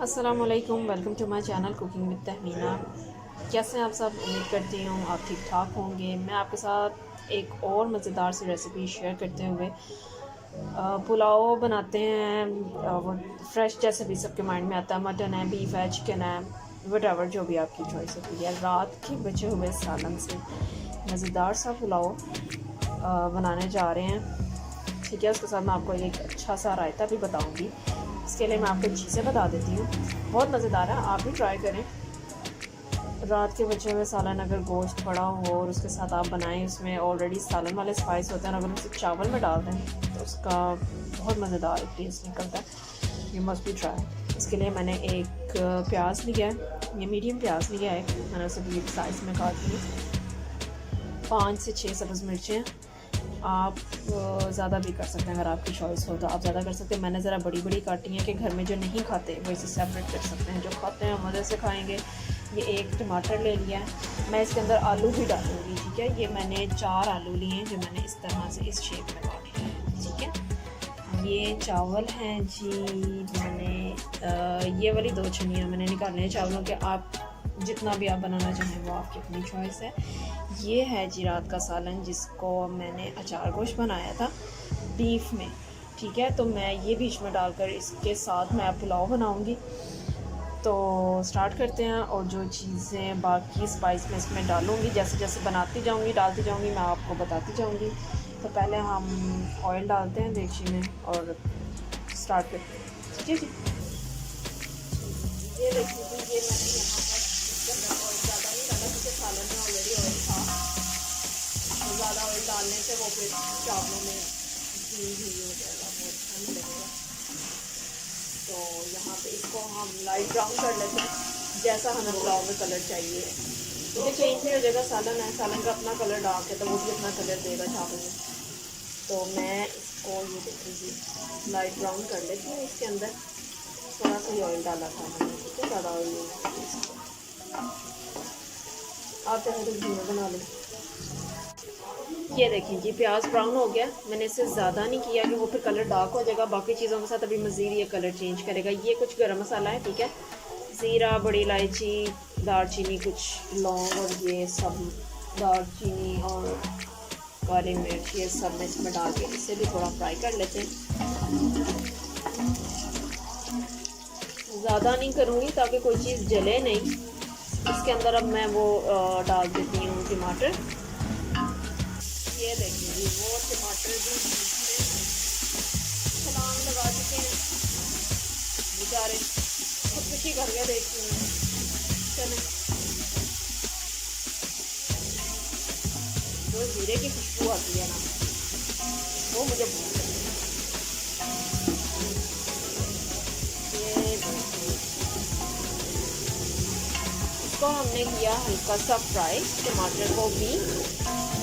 अस्सलामुअलैकुम, welcome to my channel cooking with Tahmina. कैसे हैं आप सब? उम्मीद करती हूँ आप ठीक ठाक होंगे। मैं आपके साथ एक और मज़ेदार सी रेसिपी शेयर करते हुए पुलाव बनाते हैं। वो फ्रेश जैसे भी सबके माइंड में आता है, मटन है, बीफ है, चिकन है, वट जो भी आपकी चॉइस होती है। रात के बचे हुए सालन से मज़ेदार सा पुलाव बनाने जा रहे हैं। ठीक है, उसके साथ मैं आपको एक अच्छा सा रायता भी बताऊंगी। इसके लिए मैं आपको चीज़ें बता देती हूँ, बहुत मज़ेदार है, आप भी ट्राई करें। रात के बचे हुए सालन अगर गोश्त पड़ा हो और उसके साथ आप बनाएं, उसमें ऑलरेडी सालन वाले स्पाइस होते हैं, अगर उसे चावल में डाल दें तो उसका बहुत मज़ेदार टेस्ट निकलता है। You must be try. इसके लिए मैंने एक प्याज लिया है, ये मीडियम प्याज लिया है, मैंने उसे बिग साइज़ में काट ली। 5 से 6 सब्ज़ मिर्चें, आप ज़्यादा भी कर सकते हैं, अगर आपकी चॉइस हो तो आप ज़्यादा कर सकते हैं। मैंने ज़रा बड़ी बड़ी काटी हैं कि घर में जो नहीं खाते वो इसे सेपरेट कर सकते हैं, जो खाते हैं मज़े से खाएंगे। ये एक टमाटर ले लिया है, मैं इसके अंदर आलू भी डालूँगी। ठीक है, ये मैंने 4 आलू लिए हैं जो मैंने इस तरह से इस शेप में काट लिया है। ठीक है, ये चावल हैं जी, मैंने ये वाली 2 छनियाँ मैंने निकालने हैं चावलों के। आप जितना भी आप बनाना चाहें वो आपकी अपनी चॉइस है। ये है जी रात का सालन, जिसको मैंने अचार गोश्त बनाया था बीफ में। ठीक है, तो मैं ये बीच में डालकर इसके साथ मैं पुलाव बनाऊंगी। तो स्टार्ट करते हैं, और जो चीज़ें बाकी स्पाइस में इसमें डालूंगी, जैसे जैसे बनाती जाऊंगी डालती जाऊंगी, मैं आपको बताती जाऊंगी। तो पहले हम ऑयल डालते हैं देगची में और स्टार्ट करते हैं। ठीक है जी, ये देखिए जी, ये मैंने यहाँ पर इसके अंदर ऑयल ज़्यादा नहीं डाला क्योंकि सालन में ऑलरेडी ऑयल था। तो ज़्यादा ऑयल डालने से वो फिर चावलों में घी घी हो जाएगा, वो अच्छा नहीं लगेगा। तो यहाँ पे इसको हम लाइट ब्राउन कर लेते हैं, जैसा हमें पुलाव में कलर चाहिए। ये चेंज नहीं हो जाएगा, सालन है, सालन का अपना कलर डार्क है तो वो भी अपना कलर देगा चावल में। तो मैं इसको ये देखिए लाइट ब्राउन कर लेती हूँ। इसके अंदर थोड़ा सा ही ऑयल डाला था मैंने, ठीक है, ज़्यादा ऑयल नहीं। आप चाहे तो घी में बना लें। ये देखें जी, प्याज ब्राउन हो गया। मैंने इसे ज़्यादा नहीं किया कि वो फिर कलर डार्क हो जाएगा, बाकी चीज़ों के साथ अभी मज़ीद ये कलर चेंज करेगा। ये कुछ गरम मसाला है, ठीक है, ज़ीरा, बड़ी इलायची, दालचीनी, कुछ लौंग और ये सब, दालचीनी और काली मिर्च, ये सब मैं इसमें डाल के इसे भी थोड़ा फ्राई कर लेते हैं। ज़्यादा नहीं करूँगी ताकि कोई चीज़ जले नहीं। इसके अंदर अब मैं वो डाल देती हूँ टमाटर। ये देखिए जी, वो टमाटर भी छलांग लगा चुके हैं बेचारे, खुदकुशी कर गए। देखती हूँ, चले जो जीरे की खुशबू आती है ना, वो मुझे बहुत पसंद है। ये इसको हमने किया हल्का सा फ्राई, टमाटर को भी।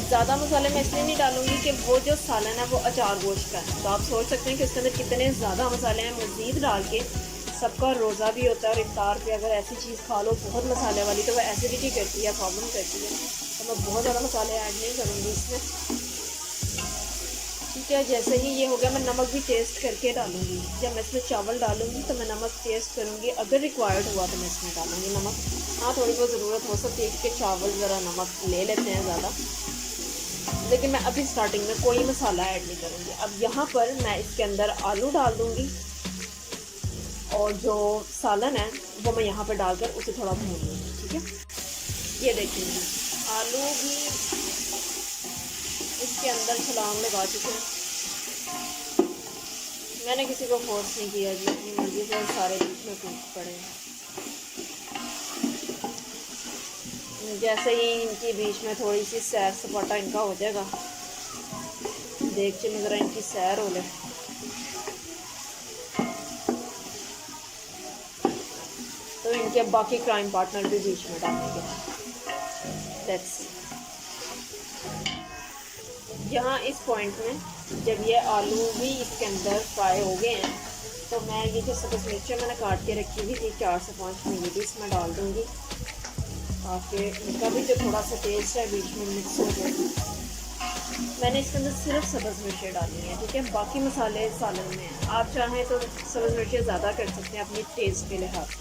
ज़्यादा मसाले मैं इसलिए नहीं डालूंगी कि वो जो सालन है वो अचार गोश्त का है, तो आप सोच सकते हैं कि उसके अंदर कितने ज़्यादा मसाले हैं। मज़ीद डाल के सबका रोज़ा भी होता है, और इफ्तार पे अगर ऐसी चीज़ खा लो बहुत मसाले वाली तो वह एसिडिटी करती है, प्रॉब्लम करती है। तो मैं बहुत ज़्यादा मसाले ऐड नहीं करूँगी इसमें। ठीक है, जैसे ही ये हो गया मैं नमक भी टेस्ट करके डालूंगी। जब मैं इसमें चावल डालूंगी तो मैं नमक टेस्ट करूँगी, अगर रिक्वायर्ड हुआ तो मैं इसमें डालूँगी नमक। हाँ, थोड़ी बहुत ज़रूरत हो सकती है कि चावल ज़रा नमक ले लेते हैं ज़्यादा, लेकिन मैं अभी स्टार्टिंग में कोई मसाला ऐड नहीं करूँगी। अब यहाँ पर मैं इसके अंदर आलू डाल दूँगी, और जो सालन है वो मैं यहाँ पर डालकर उसे थोड़ा भून लूँगी। ठीक है, ये देखिए आलू भी इसके अंदर छलांग लगा चुके हैं। मैंने किसी को फोर्स नहीं किया जी, अपनी मर्जी से सारे बीच में कूद पड़े हैं। जैसे ही इनकी बीच में थोड़ी सी सैर सपाटा इनका हो जाएगा, देख में ज़रा इनकी सैर हो ले, तो इनके बाकी क्राइम पार्टनर भी बीच में डालेंगे। दैट्स यहाँ इस पॉइंट में जब ये आलू भी इसके अंदर फ्राई हो गए हैं, तो मैं ये जो सब्ज़ मिर्चें मैंने काट के रखी हुई थी 4 से 5 में, ये भी इसमें डाल दूँगी ताकि इनका भी जो थोड़ा सा टेस्ट है बीच में मिक्स हो जाए। मैंने इसके अंदर सिर्फ सब्ज़ मिर्चें डाली हैं, ठीक है। बाकी मसाले सालन में हैं। आप चाहें तो सब्ज़ मिर्चें ज़्यादा कर सकते हैं अपनी टेस्ट के लिहाज से,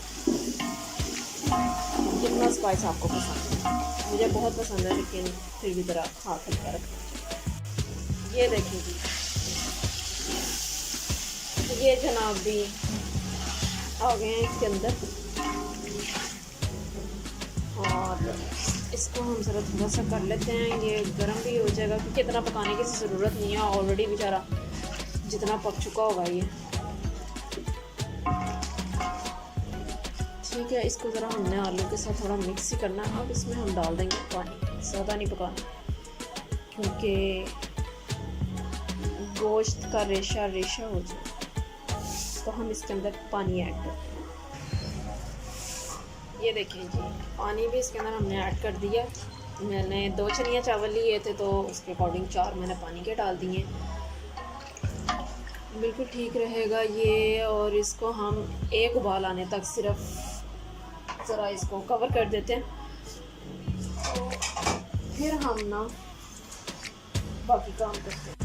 जितना स्पाइस आपको पसंद है। मुझे बहुत पसंद है, लेकिन फिर भी ज़रा हाथ हल्का रखना चाहिए। ये देखिए जी, ये जनाब भी आ गए हैं इसके अंदर, और इसको हम ज़रा थोड़ा सा कर लेते हैं। ये गर्म भी हो जाएगा, क्योंकि इतना पकाने की ज़रूरत नहीं है, ऑलरेडी बेचारा जितना पक चुका होगा ये, ठीक है। इसको ज़रा हमने आलू के साथ थोड़ा मिक्स ही करना है। अब इसमें हम डाल देंगे पानी, ज़्यादा नहीं पकाना, क्योंकि गोश्त का रेशा रेशा हो जाए, तो हम इसके अंदर पानी ऐड करते हैं। ये देखिए जी, पानी भी इसके अंदर हमने ऐड कर दिया। मैंने 2 चनिया चावल लिए थे, तो उसके अकॉर्डिंग 4 मैंने पानी के डाल दिए, बिल्कुल ठीक रहेगा ये। और इसको हम एक उबाल आने तक सिर्फ ज़रा इसको कवर कर देते हैं, तो फिर हम ना बाकी काम करते हैं।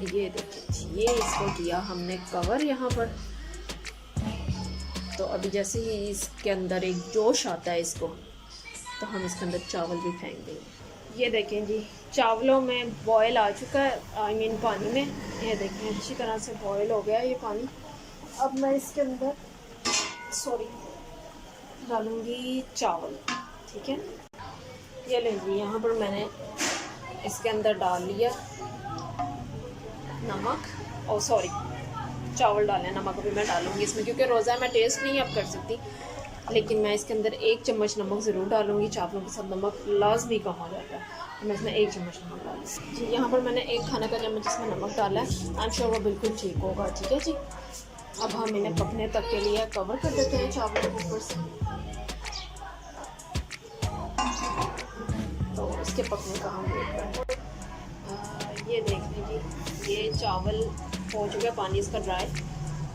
ये देखिए, ये इसको किया हमने कवर यहाँ पर। तो अभी जैसे ही इसके अंदर एक जोश आता है इसको, तो हम इसके अंदर चावल भी फेंक देंगे। ये देखें जी, चावलों में बॉयल आ चुका है, आई मीन पानी में। ये देखें, अच्छी तरह से बॉयल हो गया है ये पानी। अब मैं इसके अंदर डालूँगी चावल, ठीक है। ये लेंगी, यहाँ पर मैंने इसके अंदर डाल लिया नमक, चावल डालें। नमक अभी मैं डालूँगी इसमें, क्योंकि रोज़ा मैं टेस्ट नहीं अब कर सकती, लेकिन मैं इसके अंदर 1 चम्मच नमक ज़रूर डालूँगी। चावलों के साथ नमक लाजमी कम हो जाता है, तो मैं इसमें 1 चम्मच नमक डालूँगी जी। यहाँ पर मैंने 1 खाने का चम्मच इसमें नमक डाला है। आई एम श्योर वो बिल्कुल ठीक होगा, ठीक है जी। अब हम इन्हें पकने तक के लिए कवर कर देते हैं चावलों के ऊपर से, तो इसके पकने का हम वेट करते हैं। ये देख लीजिए, ये चावल हो चुका है, पानी इसका ड्राई।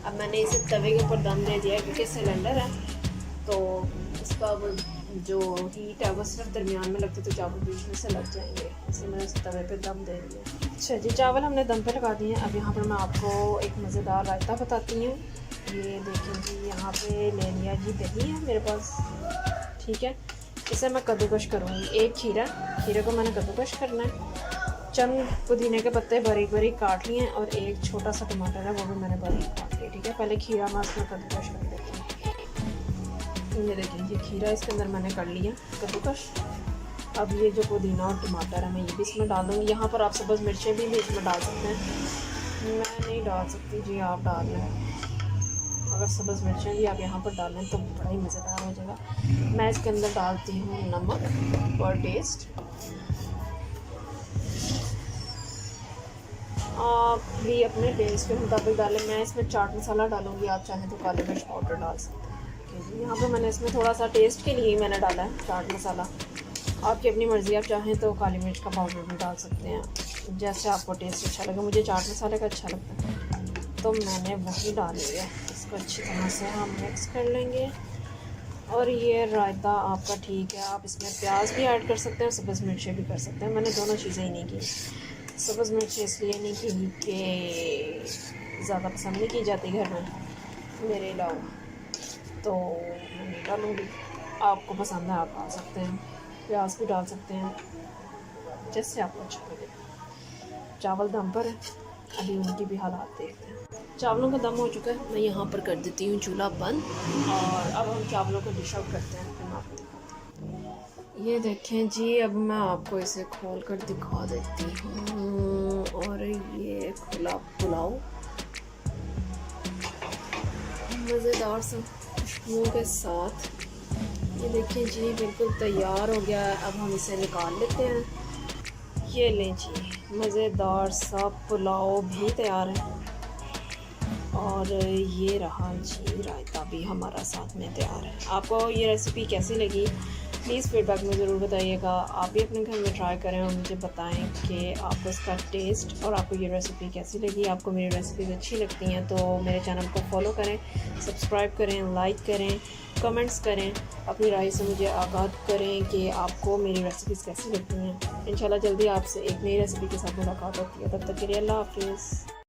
अब मैंने इसे तवे के ऊपर दम दे दिया है, क्योंकि सिलेंडर है, तो इसका वो जो हीट है वो सिर्फ दरमियान में लगती, तो चावल बीच में से लग जाएंगे, इसलिए मैंने इसे तवे पे दम दे दिया। अच्छा जी, चावल हमने दम पे लगा दिए हैं। अब यहाँ पर मैं आपको एक मज़ेदार रायता बताती हूँ। ये देखें जी, यहाँ पे ले लिया जी दही है मेरे पास, ठीक है। इसे मैं कद्दूकश करूँगी। 1 खीरे को मैंने कद्दूकश करना है। चंद पुदीने के पत्ते बारीक बारीक काट लिए हैं, और 1 छोटा सा टमाटर है, वो भी मैंने बारीक काट लिया, ठीक है। पहले खीरा मैं इसमें कद्दूकश कर देती हूँ। ये देखिए जी, खीरा इसके अंदर मैंने कर लिया कद्दूकश। अब ये जो पुदीना और टमाटर है, मैं ये भी इसमें डाल दूँगी। यहाँ पर आप सब्ज़ मिर्चें भी इसमें डाल सकते हैं, मैं नहीं डाल सकती जी, आप डाल लें। अगर सब्ज़ मिर्चें भी आप यहाँ पर डालें तो बड़ा ही मज़ेदार हो जाएगा। मैं इसके अंदर डालती हूँ नमक और टेस्ट। आप भी अपने टेस्ट के मुताबिक डालें। मैं इसमें चाट मसाला डालूँगी, आप चाहें तो काली मिर्च पाउडर डाल सकते हैं। यहाँ पर मैंने इसमें थोड़ा सा टेस्ट के लिए मैंने डाला है चाट मसाला, आपकी अपनी मर्ज़ी, आप चाहें तो काली मिर्च का पाउडर भी डाल सकते हैं, जैसे आपको टेस्ट अच्छा लगे। मुझे चाट मसाले का अच्छा लगता है, तो मैंने वही डाल लिया। इसको अच्छी तरह से हम मिक्स कर लेंगे। और ये रायता आपका ठीक है, आप इसमें प्याज भी ऐड कर सकते हैं और सब्ज़ मिर्चें भी कर सकते हैं। मैंने दोनों चीज़ें ही नहीं की। सब्ज़ मिर्चें इसलिए नहीं की कि ज़्यादा पसंद नहीं की जाती घर में मेरे अलावा, तो मैं नहीं डालूँगी। आपको पसंद है आप डाल सकते हैं, प्याज भी डाल सकते हैं, जैसे आपको अच्छा लगे। चावल दम पर है, अभी उनकी भी हालात देखते हैं। चावलों का दम हो चुका है, मैं यहाँ पर कर देती हूँ चूल्हा बंद, और अब हम चावलों को डिश आउट करते हैं, फिर मैं आपको दिखाती हूँ। ये देखें जी, अब मैं आपको इसे खोल कर दिखा देती हूँ। और ये खुला पुलाव मज़ेदार सा खुशबुओं के साथ, ये देखें जी बिल्कुल तैयार हो गया है। अब हम इसे निकाल लेते हैं। ये लें जी, मज़ेदार सा पुलाव भी तैयार है, और ये रहा जी रायता भी हमारा साथ में तैयार है। आपको ये रेसिपी कैसी लगी प्लीज़ फीडबैक में ज़रूर बताइएगा। आप भी अपने घर में ट्राई करें और मुझे बताएं कि आपको इसका टेस्ट और आपको ये रेसिपी कैसी लगी। आपको मेरी रेसिपीज़ अच्छी लगती हैं तो मेरे चैनल को फॉलो करें, सब्सक्राइब करें, लाइक करें, कमेंट्स करें, अपनी राय से मुझे आगाह करें कि आपको मेरी रेसिपीज़ कैसी लगती हैं। इंशाल्लाह जल्दी आपसे एक नई रेसिपी के साथ मुलाकात होती है। तब तक के लिए अल्लाह हाफ़िज़।